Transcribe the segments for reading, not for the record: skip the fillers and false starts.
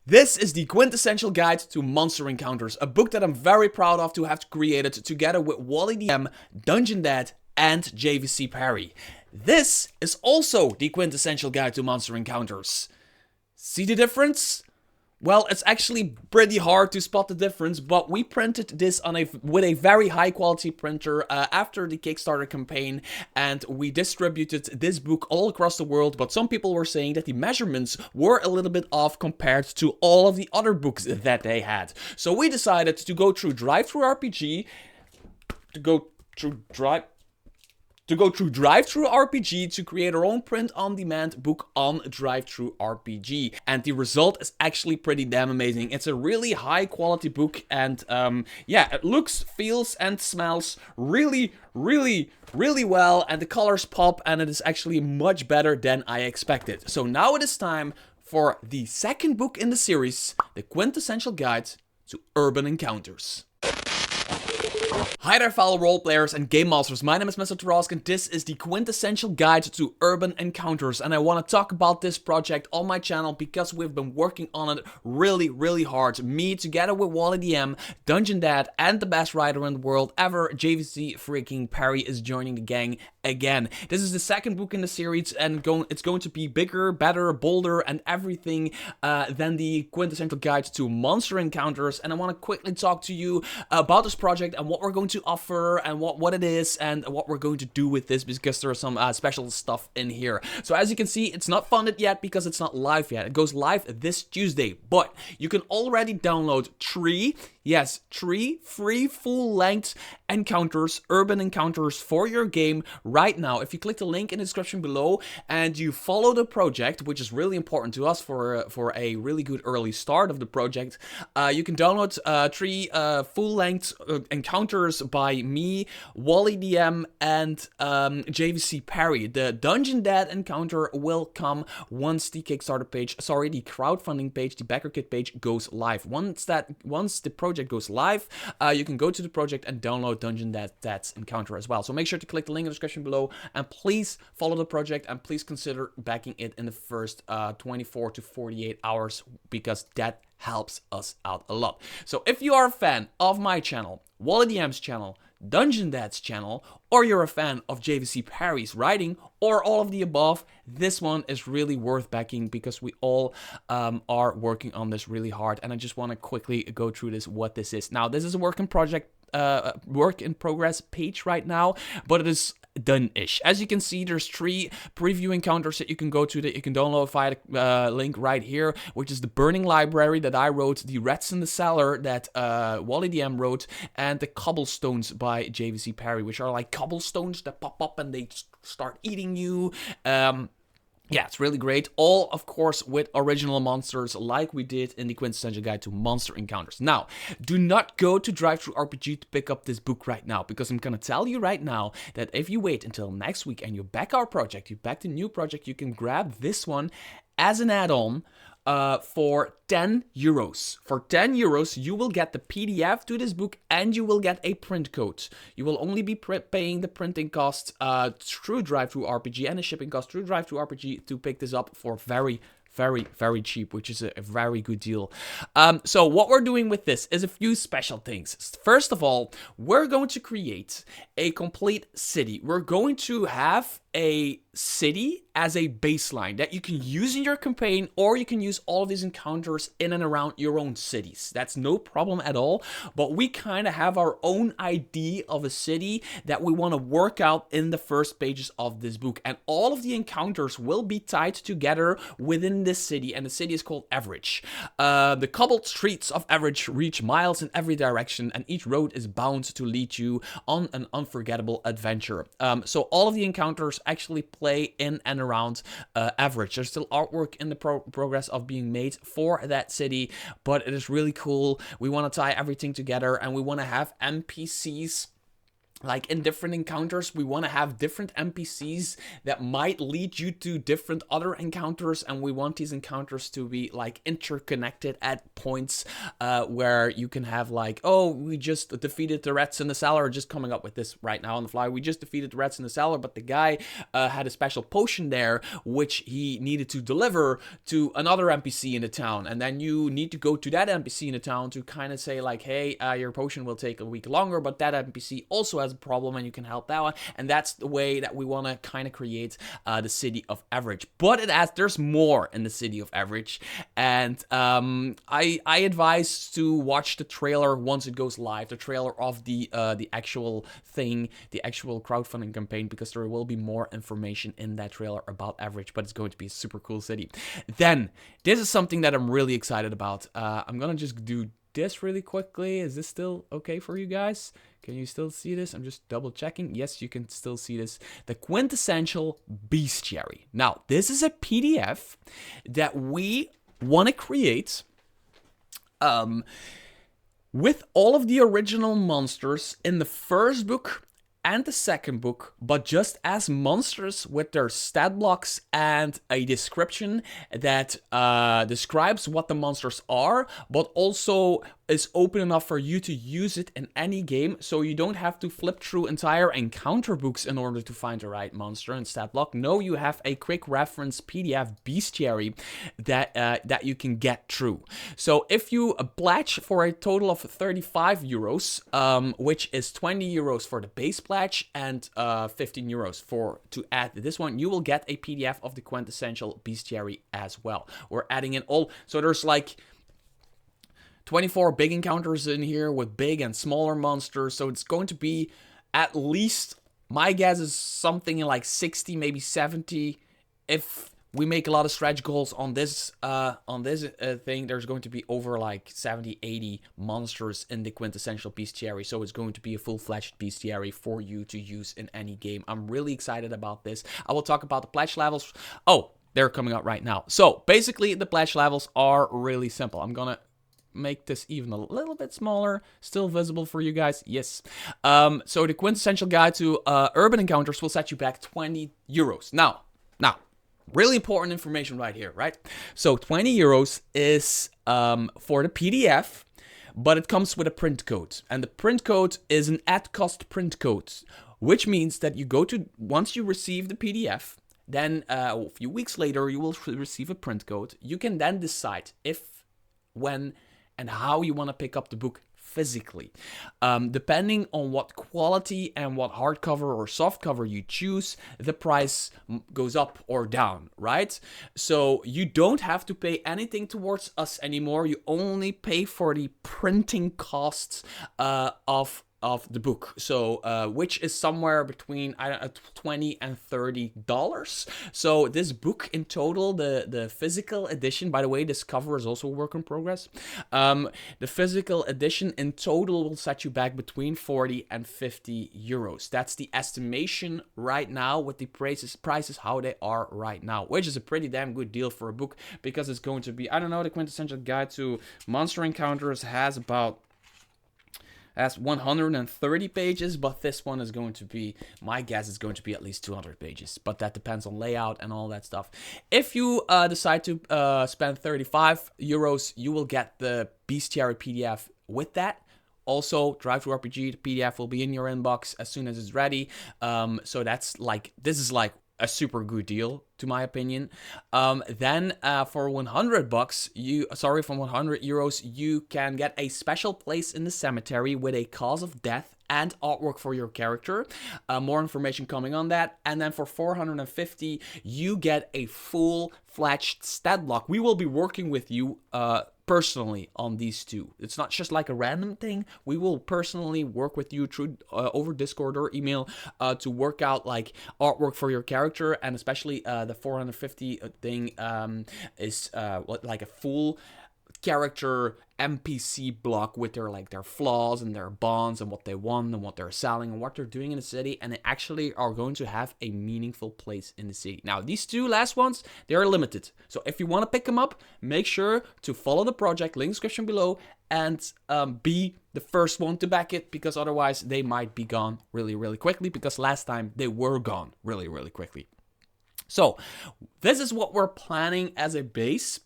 This is the Quintessential Guide to Monster Encounters, a book that I'm very proud of to have created together with Wally DM, Dungeon Dad, and JVC Perry. This is also the Quintessential Guide to Monster Encounters. See the difference? Well, it's actually pretty hard to spot the difference, but we printed this with a very high quality printer after the Kickstarter campaign, and we distributed this book all across the world, but some people were saying that the measurements were a little bit off compared to all of the other books that they had. So we decided to go through DriveThruRPG, to go through DriveThruRPG to create our own print-on-demand book on DriveThruRPG. And the result is actually pretty damn amazing. It's a really high-quality book, and yeah, it looks, feels, and smells really well, and the colors pop, and it is actually much better than I expected. So now it is time for the second book in the series, The Quintessential Guide to Urban Encounters. Hi there, fellow roleplayers and game masters. My name is Mr. Tarask, and this is the Quintessential Guide to Urban Encounters. And I want to talk about this project on my channel because we've been working on it really hard. Me, together with Wally DM, Dungeon Dad, and the best writer in the world ever, JVC freaking Perry, is joining the gang again. This is the second book in the series, and it's going to be bigger, better, bolder, and everything than the Quintessential Guide to Monster Encounters. And I want to quickly talk to you about this project and what we're going to offer and what it is and what we're going to do with this, because there's some special stuff in here. So as you can see, it's not funded yet because it's not live yet. It goes live this Tuesday, but you can already download three free full-length encounters, urban encounters for your game right now. If you click the link in the description below and you follow the project, which is really important to us for a really good early start of the project, you can download three full-length encounters by me, Wally DM, and JVC Perry. The Dungeon Dad encounter will come once the Kickstarter page, the crowdfunding page, the backer kit page goes live. Once the project goes live, you can go to the project and download Dungeon Dad's encounter as well. So make sure to click the link in the description below, and please follow the project, and please consider backing it in the first 24 to 48 hours, because that helps us out a lot. So if you are a fan of my channel, Wally DM's channel, Dungeon Dad's channel, or you're a fan of JVC Perry's writing, or all of the above, this one is really worth backing, because we all are working on this really hard. And I just want to quickly go through what this is. Now, this is a work in progress page right now, but it is done-ish. As you can see, there's three preview encounters that you can go to, that you can download via the link right here, which is the Burning Library that I wrote, the Rats in the Cellar that Wally DM wrote, and the Cobblestones by JVC Perry, which are like cobblestones that pop up and they start eating you. Yeah, it's really great. All, of course, with original monsters like we did in the Quintessential Guide to Monster Encounters. Now, do not go to DriveThruRPG to pick up this book right now, because I'm going to tell you right now that if you wait until next week and you back our project, you back the new project, you can grab this one as an add-on for 10 euros. For 10 euros, you will get the PDF to this book, and you will get a print code. You will only be paying the printing cost through DriveThruRPG and the shipping cost through DriveThruRPG to pick this up for very cheap, which is a very good deal. So what we're doing with this is a few special things. First of all, we're going to create a complete city. We're going to have a city as a baseline that you can use in your campaign, or you can use all of these encounters in and around your own cities. That's no problem at all, but we kind of have our own idea of a city that we want to work out in the first pages of this book, and all of the encounters will be tied together within this city, and the city is called Average. The cobbled streets of Average reach miles in every direction, and each road is bound to lead you on an unforgettable adventure. So all of the encounters actually play in and around Average. There's still artwork in the progress of being made for that city, but it is really cool. We want to tie everything together, and we want to have NPCs like in different encounters, we want to have different NPCs that might lead you to different other encounters, and we want these encounters to be like interconnected at points where you can have like, oh, we just defeated the rats in the cellar. Just coming up with this right now on the fly. We just defeated the rats in the cellar, but the guy had a special potion there which he needed to deliver to another NPC in the town, and then you need to go to that NPC in the town to kind of say like, hey, your potion will take a week longer, but that NPC also has a problem and you can help that one. And that's the way that we want to kind of create the City of Average. But there's more in the City of Average, and I advise to watch the trailer once it goes live, the trailer of the actual thing, the actual crowdfunding campaign, because there will be more information in that trailer about Average, but it's going to be a super cool city. Then this is something that I'm really excited about. I'm gonna just do this really quickly. Is this still okay for you guys? Can you still see this? I'm just double checking. Yes, you can still see this. The Quintessential Bestiary. Now, this is a PDF that we want to create with all of the original monsters in the first book and the second book, but just as monsters with their stat blocks and a description that describes what the monsters are, but also is open enough for you to use it in any game, so you don't have to flip through entire encounter books in order to find the right monster and stat block. No, you have a quick reference PDF bestiary that you can get through. So if you pledge for a total of 35 euros, which is 20 euros for the base pledge and 15 euros to add this one, you will get a PDF of the Quintessential Bestiary as well. We're adding in all, so there's like 24 big encounters in here with big and smaller monsters, so it's going to be at least, my guess is something in like 60, maybe 70. If we make a lot of stretch goals on this thing, there's going to be over like 70, 80 monsters in the Quintessential Bestiary, so it's going to be a full-fledged bestiary for you to use in any game. I'm really excited about this. I will talk about the pledge levels. Oh, they're coming out right now. So basically, the pledge levels are really simple. I'm gonna make this even a little bit smaller, still visible for you guys. Yes. So the Quintessential Guide to Urban Encounters will set you back 20 euros. Now, really important information right here, right? So 20 euros is for the PDF, but it comes with a print code, and the print code is an at-cost print code, which means that you go to, once you receive the PDF, then a few weeks later you will receive a print code. You can then decide if, when, and how you want to pick up the book physically. Depending on what quality and what hardcover or softcover you choose, the price goes up or down, right? So you don't have to pay anything towards us anymore. You only pay for the printing costs of the book, so which is somewhere between $20 and $30. So this book in total, the physical edition, by the way, this cover is also a work in progress. The physical edition in total will set you back between 40 and 50 euros. That's the estimation right now with the prices how they are right now, which is a pretty damn good deal for a book, because it's going to be, I don't know, the Quintessential Guide to Monster Encounters has 130 pages, but this one is going to be, my guess is going to be at least 200 pages, but that depends on layout and all that stuff. If you decide to spend 35 euros, you will get the Bestiary PDF with that. Also, Drive-Thru-RPG, the PDF will be in your inbox as soon as it's ready. So that's like, this is like a super good deal, to my opinion. Then for 100 bucks, for 100 euros, you can get a special place in the cemetery with a cause of death and artwork for your character. More information coming on that. And then for 450, you get a full-fledged stat block. We will be working with you personally on these two. It's not just like a random thing. We will personally work with you through over Discord or email to work out like artwork for your character, and especially the 450 thing is like a full character NPC block with their flaws and their bonds and what they want and what they're selling and what they're doing in the city, and they actually are going to have a meaningful place in the city. Now, these two last ones, they are limited. So if you want to pick them up, make sure to follow the project, link description below, and be the first one to back it, because otherwise they might be gone really, really quickly, because last time they were gone really, really quickly. So this is what we're planning as a base.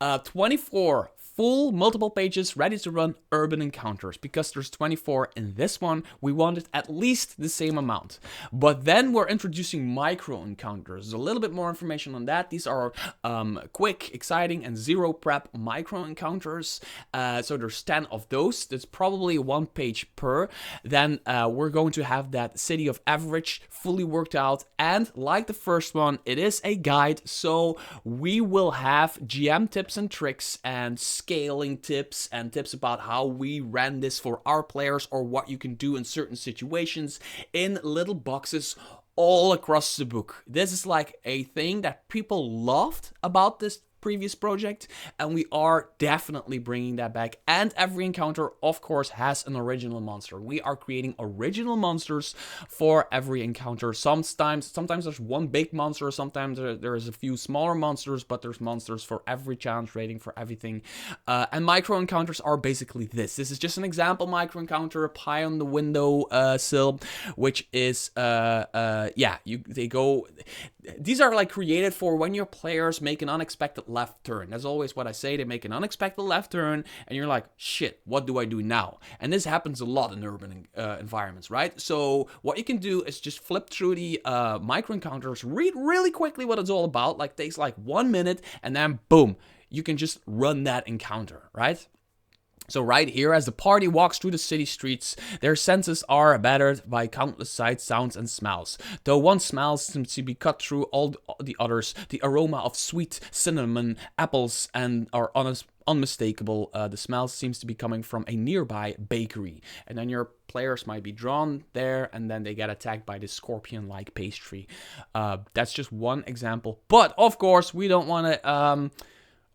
24 full multiple pages ready to run urban encounters. Because there's 24 in this one, we wanted at least the same amount. But then we're introducing micro encounters. There's a little bit more information on that. These are quick, exciting, and zero prep micro encounters. So there's 10 of those. That's probably 1 page per. Then we're going to have that city of average fully worked out. And like the first one, it is a guide. So we will have GM tips and tricks and scaling tips and tips about how we ran this for our players, or what you can do in certain situations in little boxes all across the book. This is like a thing that people loved about this previous project, and we are definitely bringing that back. And every encounter, of course, has an original monster. We are creating original monsters for every encounter. Sometimes there's one big monster, sometimes there's a few smaller monsters, but there's monsters for every challenge rating, for everything. And micro encounters are basically this. This is just an example micro encounter, a pie on the window sill, which is these are like created for when your players make an unexpected left turn. That's always what I say. They make an unexpected left turn and you're like, shit, what do I do now? And this happens a lot in urban environments, right? So what you can do is just flip through the micro encounters, read really quickly what it's all about, like takes like 1 minute, and then boom, you can just run that encounter, right? So right here, as the party walks through the city streets, their senses are battered by countless sights, sounds, and smells. Though one smell seems to be cut through all the others, the aroma of sweet cinnamon, apples, and are unmistakable. The smell seems to be coming from a nearby bakery. And then your players might be drawn there, and then they get attacked by this scorpion-like pastry. That's just one example. But, of course, we don't want to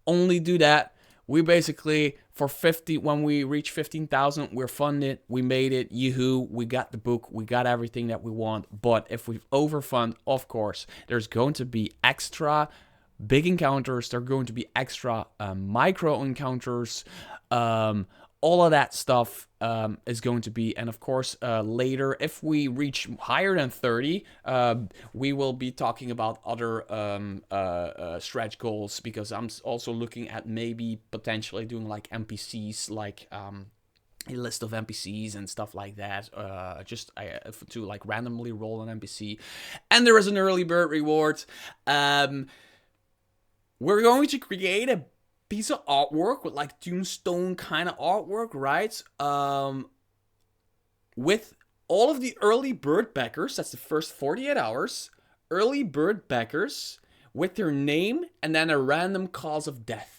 only do that. We basically, when we reach 15,000, we're funded, we made it, yoo-hoo, we got the book, we got everything that we want. But if we overfund, of course, there's going to be extra big encounters, there are going to be extra micro encounters, all of that stuff is going to be, and of course, later, if we reach higher than 30, we will be talking about other stretch goals, because I'm also looking at maybe potentially doing like NPCs, like a list of NPCs and stuff like that, to like randomly roll an NPC. And there is an early bird reward. We're going to create a piece of artwork with like tombstone kind of artwork, right? With all of the early bird backers, that's the first 48 hours, early bird backers with their name and then a random cause of death.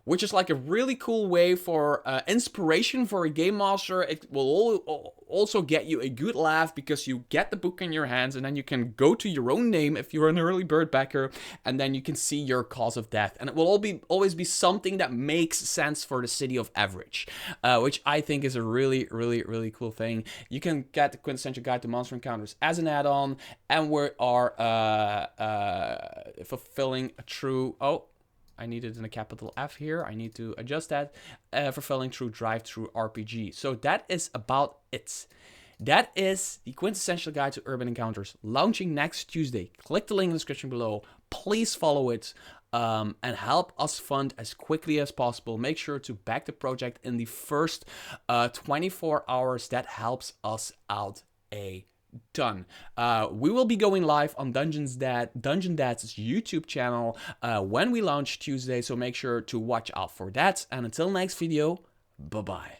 Which is like a really cool way for inspiration for a game master. It will also get you a good laugh, because you get the book in your hands and then you can go to your own name if you're an early bird backer, and then you can see your cause of death. And it will always be something that makes sense for the city of average, which I think is a really, really, really cool thing. You can get the Quintessential Guide to Monster Encounters as an add-on, and we are fulfilling a true... I needed a capital F here. I need to adjust that. Fulfilling true drive-through RPG. So that is about it. That is the Quintessential Guide to Urban Encounters, launching next Tuesday. Click the link in the description below. Please follow it and help us fund as quickly as possible. Make sure to back the project in the first 24 hours. That helps us out a ton. We will be going live on Dungeon Dad's YouTube channel when we launch Tuesday, so make sure to watch out for that. And until next video, bye-bye.